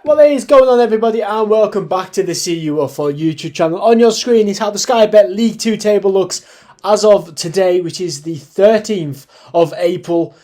What is going on, everybody, and welcome back to the CU4 YouTube channel. On your screen is how the Sky Bet League 2 table looks as of today, which is the 13th of April.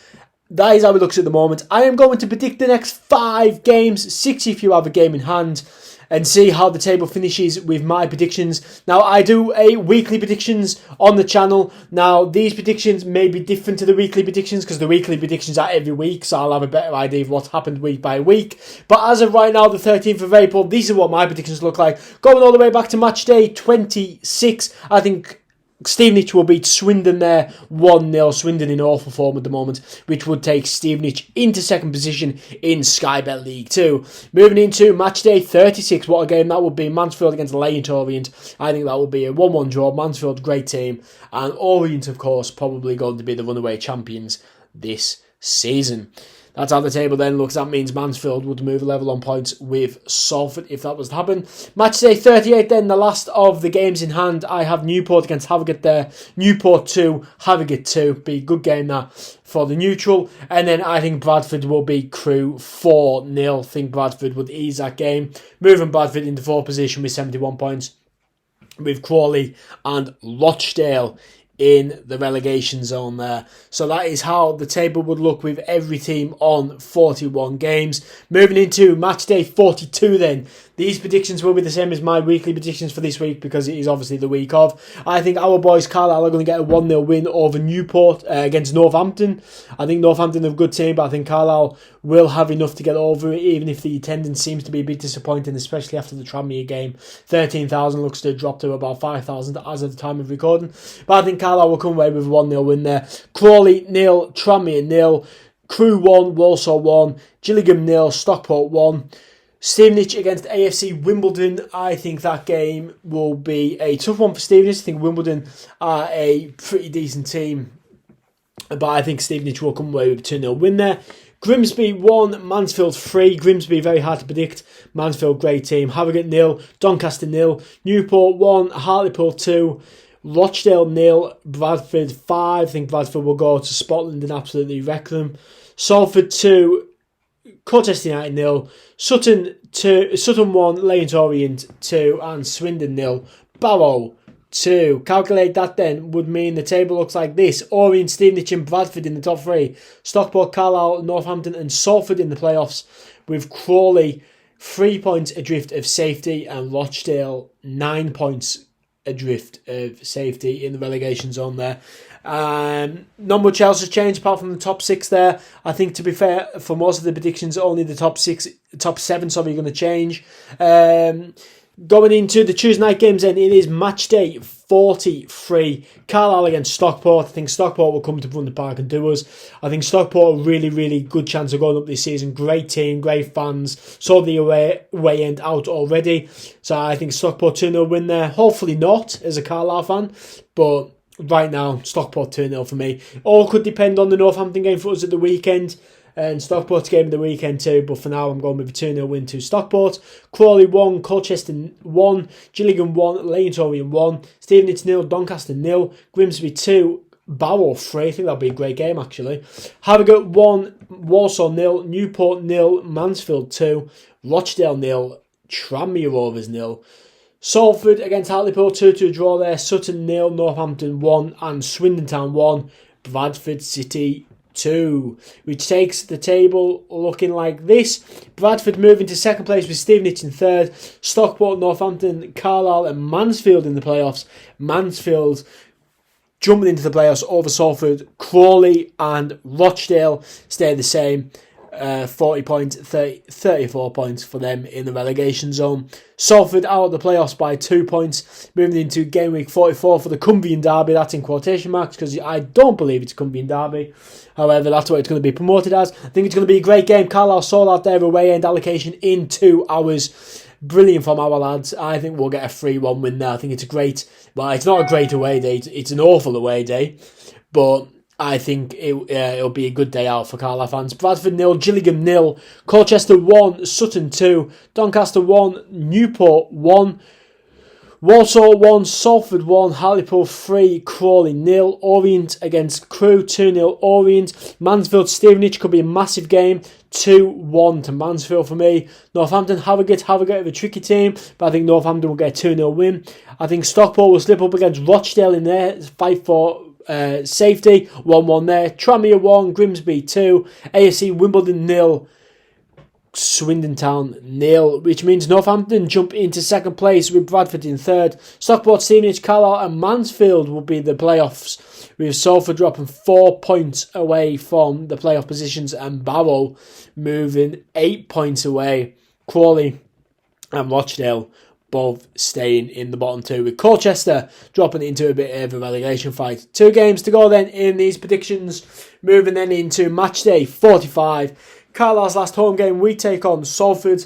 That is how it looks at the moment. I am going to predict the next 5 games, 6 if you have a game in hand, and see how the table finishes with my predictions. Now, I do a weekly predictions on the channel. Now, these predictions may be different to the weekly predictions because the weekly predictions are every week, so I'll have a better idea of what's happened week by week. But as of right now, the 13th of April, these are what my predictions look like. Going all the way back to match day 26, I think Stevenage will beat Swindon there 1-0. Swindon in awful form at the moment, which would take Stevenage into second position in Sky Bet League 2. Moving into match day 36, what a game that would be. Mansfield against Leyton Orient. I think that would be a 1-1 draw. Mansfield, great team. And Orient, of course, probably going to be the runaway champions this season. That's how the table then looks. That means Mansfield would move a level on points with Salford if that was to happen. Match day 38 then, the last of the games in hand. I have Newport against Harrogate there. Newport 2, Harrogate 2. Be a good game that for the neutral. And then I think Bradford will beat Crewe 4-0. I think Bradford would ease that game. Moving Bradford into 4th position with 71 points. With Crawley and Rochdale in the relegation zone there. So that is how the table would look with every team on 41 games. Moving into match day 42 then. These predictions will be the same as my weekly predictions for this week because it is obviously the week of. I think our boys Carlisle are going to get a 1-0 win over Newport against Northampton. I think Northampton are a good team, but I think Carlisle will have enough to get over it, even if the attendance seems to be a bit disappointing, especially after the Tranmere game. 13,000 looks to drop to about 5,000 as of the time of recording. But I think Carlisle will come away with a 1-0 win there. Crawley 0, Tranmere 0, Crewe 1, Walsall 1, Gillingham 0, Stockport 1. Stevenage against AFC Wimbledon. I think that game will be a tough one for Stevenage. I think Wimbledon are a pretty decent team, but I think Stevenage will come away with a 2-0 win there. Grimsby 1, Mansfield 3. Grimsby very hard to predict. Mansfield great team. Harrogate 0, Doncaster 0, Newport 1, Hartlepool 2, Rochdale 0, Bradford 5. I think Bradford will go to Scotland and absolutely wreck them. Salford 2, Colchester United 0, Sutton 1, Leyton Orient 2, and Swindon 0, Barrow 2. Calculate that then would mean the table looks like this: Orient, Stevenage and Bradford in the top 3, Stockport, Carlisle, Northampton and Salford in the playoffs, with Crawley 3 points adrift of safety and Rochdale 9 points adrift of safety in the relegation zone there. Not much else has changed apart from the top 6 there. I think, to be fair, for most of the predictions, only the top 7 are going to change. Going into the Tuesday night games then, it is match day 43. Carlisle against Stockport. I think Stockport will come to run the park and do us. I think Stockport a really, really good chance of going up this season. Great team, great fans. Saw the away end out already. So I think Stockport 2-0 win there. Hopefully not, as a Carlisle fan. But right now, Stockport 2-0 for me. All could depend on the Northampton game for us at the weekend, and Stockport's game of the weekend too, but for now I'm going with a 2-0 win to Stockport. Crawley 1, Colchester 1, Gillingham 1, Leyton Orient 1, Stevenage 0, Doncaster 0, Grimsby 2, Barrow 3. I think that'll be a great game actually. Harrogate 1, Walsall 0, Newport 0, Mansfield 2, Rochdale 0, Tranmere Rovers 0. Salford against Hartlepool 2-2 draw there. Sutton 0, Northampton 1, and Swindon Town 1, Bradford City 2, which takes the table looking like this: Bradford moving to second place with Stevenage in third, Stockport, Northampton, Carlisle and Mansfield in the playoffs. Mansfield jumping into the playoffs over Salford. Crawley and Rochdale stay the same. 40 points, 34 points for them in the relegation zone. Salford out of the playoffs by 2 points, moving into game week 44 for the Cumbrian Derby. That's in quotation marks because I don't believe it's Cumbrian Derby. However, that's what it's going to be promoted as. I think it's going to be a great game. Carlisle sold out their away end allocation in 2 hours. Brilliant from our lads. I think we'll get a 3-1 win there. I think it's a great, well, it's not a great away day. It's an awful away day, but I think it'll be a good day out for Carlisle fans. Bradford 0, Gillingham 0, Colchester 1, Sutton 2, Doncaster 1, Newport 1, Walsall 1, Salford 1, Hartlepool 3, Crawley 0, Orient against Crewe 2-0 Orient, Mansfield Stevenage could be a massive game, 2-1 to Mansfield for me. Northampton Harrogate have a tricky team, but I think Northampton will get a 2-0 win. I think Stockport will slip up against Rochdale in their fight for safety, 1-1 there. Tranmere 1, Grimsby 2, AFC Wimbledon 0, Swindon Town 0, which means Northampton jump into second place with Bradford in third. Stockport, Stevenage, Carlisle and Mansfield will be the playoffs, with Salford dropping 4 points away from the playoff positions and Barrow moving 8 points away. Crawley and Rochdale both staying in the bottom two, with Colchester dropping into a bit of a relegation fight. 2 games to go then in these predictions, moving then into match day 45. Carlisle's last home game, we take on Salford.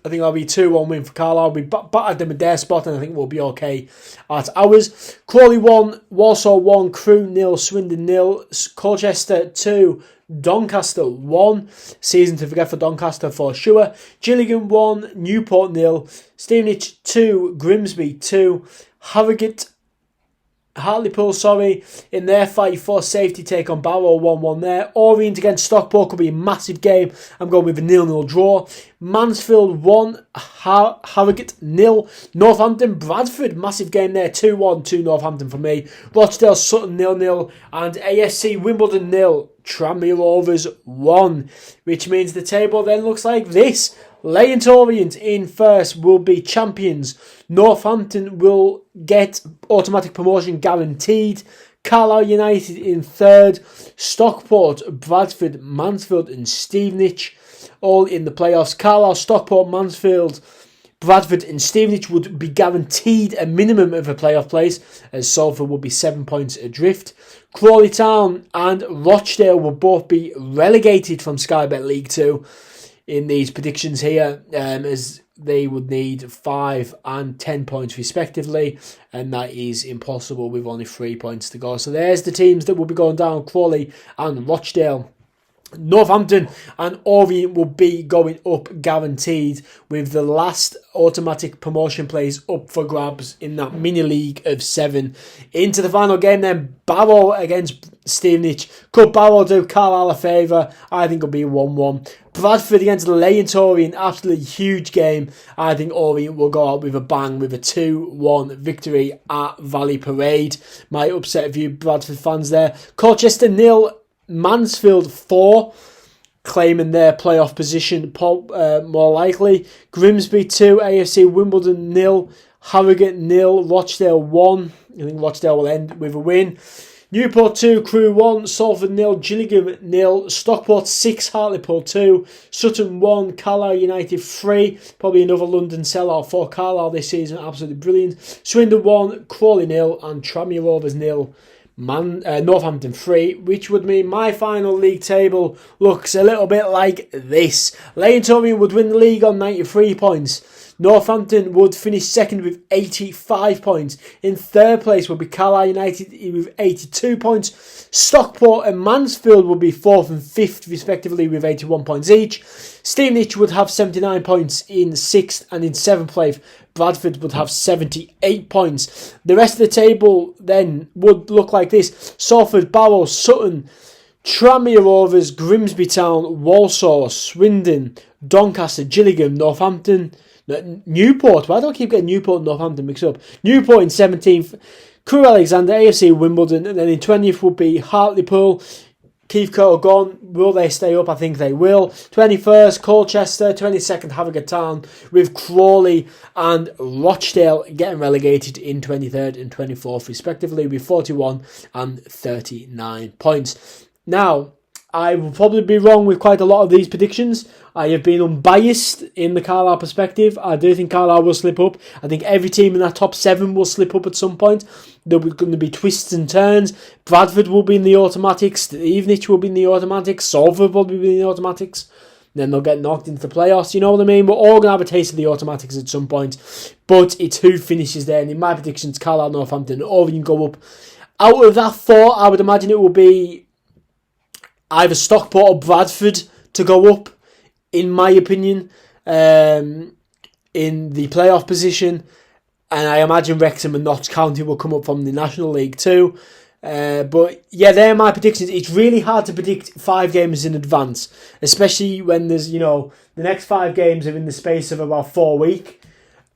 I think that'll be 2-1 win for Carlisle. We battered them at their spot and I think we'll be okay at ours. Crawley 1, Walsall 1, Crewe 0, Swindon 0, Colchester 2, Doncaster 1. Season to forget for Doncaster for sure. Gillingham 1, Newport 0, Stevenage 2, Grimsby 2, Hartlepool, in their fight for safety take on Barrow 1-1 there. Orient against Stockport could be a massive game. I'm going with a 0-0 draw. Mansfield 1, Harrogate 0. Northampton Bradford, massive game there, 2-1 to Northampton for me. Rochdale Sutton 0-0 and AFC Wimbledon 0. Tranmere Rovers 1, which means the table then looks like this. Leyland Orient in first will be champions. Northampton will get automatic promotion guaranteed. Carlisle United in third. Stockport, Bradford, Mansfield and Stevenage all in the playoffs. Carlisle, Stockport, Mansfield, Bradford and Stevenage would be guaranteed a minimum of a playoff place, as Salford will be 7 points adrift. Crawley Town and Rochdale will both be relegated from Sky Bet League 2 in these predictions here, as they would need 5 and 10 points respectively, and that is impossible with only 3 points to go. So there's the teams that will be going down, Crawley and Rochdale. Northampton and Orient will be going up guaranteed, with the last automatic promotion place up for grabs in that mini league of 7. Into the final game then, Barrow against Stevenage. Could Barrow do Carlisle a favour? I think it'll be 1-1. Bradford against Leyland Orient, absolutely huge game. I think Orient will go out with a bang with a 2-1 victory at Valley Parade. Might upset a few Bradford fans there. Colchester 0, Mansfield 4, claiming their playoff position more likely. Grimsby 2, AFC Wimbledon 0, Harrogate 0, Rochdale 1. I think Rochdale will end with a win. Newport 2, Crewe 1, Salford 0, Gillingham 0, Stockport 6, Hartlepool 2, Sutton 1, Carlisle United 3. Probably another London sellout for Carlisle this season, absolutely brilliant. Swindon 1, Crawley 0 and Tranmere Rovers 0. Northampton 3, which would mean my final league table looks a little bit like this. Leyland Orient would win the league on 93 points. Northampton would finish second with 85 points. In third place would be Carlisle United with 82 points. Stockport and Mansfield would be fourth and fifth respectively with 81 points each. Stevenage would have 79 points in sixth, and in seventh place Bradford would have 78 points. The rest of the table then would look like this. Salford, Barrow, Sutton, Tranmere Rovers, Grimsby Town, Walsall, Swindon, Doncaster, Gillingham, Northampton, Newport. Why do I keep getting Newport and Northampton mixed up? Newport in 17th, Crewe Alexander, AFC Wimbledon, and then in 20th will be Hartlepool. Keith Curl gone. Will they stay up? I think they will. 21st, Colchester. 22nd, Harrogate Town, with Crawley and Rochdale getting relegated in 23rd and 24th respectively with 41 and 39 points. Now, I will probably be wrong with quite a lot of these predictions. I have been unbiased in the Carlisle perspective. I do think Carlisle will slip up. I think every team in that top 7 will slip up at some point. There are going to be twists and turns. Bradford will be in the automatics. Stevenage will be in the automatics. Salford will be in the automatics. Then they'll get knocked into the playoffs. You know what I mean? We're all going to have a taste of the automatics at some point. But it's who finishes there. And in my predictions, Carlisle, Northampton, Orient go up. Out of that 4, I would imagine it will be either Stockport or Bradford to go up, in my opinion, in the playoff position. And I imagine Wrexham and Notts County will come up from the National League too. But yeah, they're my predictions. It's really hard to predict 5 games in advance, especially when there's, the next 5 games are in the space of about 4 weeks.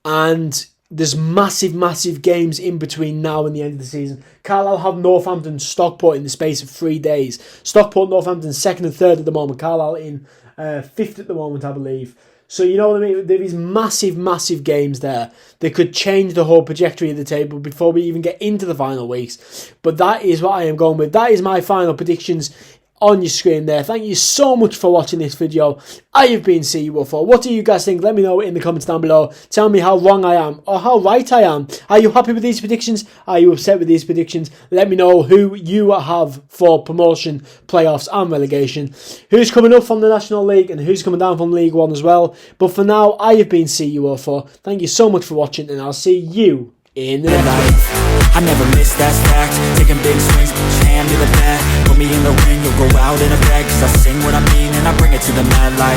And there's massive games in between now and the end of the season. Carlisle have Northampton, Stockport in the space of 3 days. Stockport, Northampton 2nd and 3rd at the moment. Carlisle in 5th at the moment, I believe. So you know what I mean? There is massive games there that could change the whole trajectory of the table before we even get into the final weeks. But that is what I am going with. That is my final predictions on your screen there. Thank you so much for watching this video. I have been CU04. What do you guys think? Let me know in the comments down below. Tell me how wrong I am or how right I am. Are you happy with these predictions? Are you upset with these predictions? Let me know who you have for promotion, playoffs and relegation. Who's coming up from the National League and who's coming down from League 1 as well. But for now, I have been CU04. Thank you so much for watching and I'll see you in the next one. I never miss, that's fact. Taking big swings, hand me the bat. Put me in the ring, you'll go out in a bag. Cause I sing what I mean and I bring it to the mad light.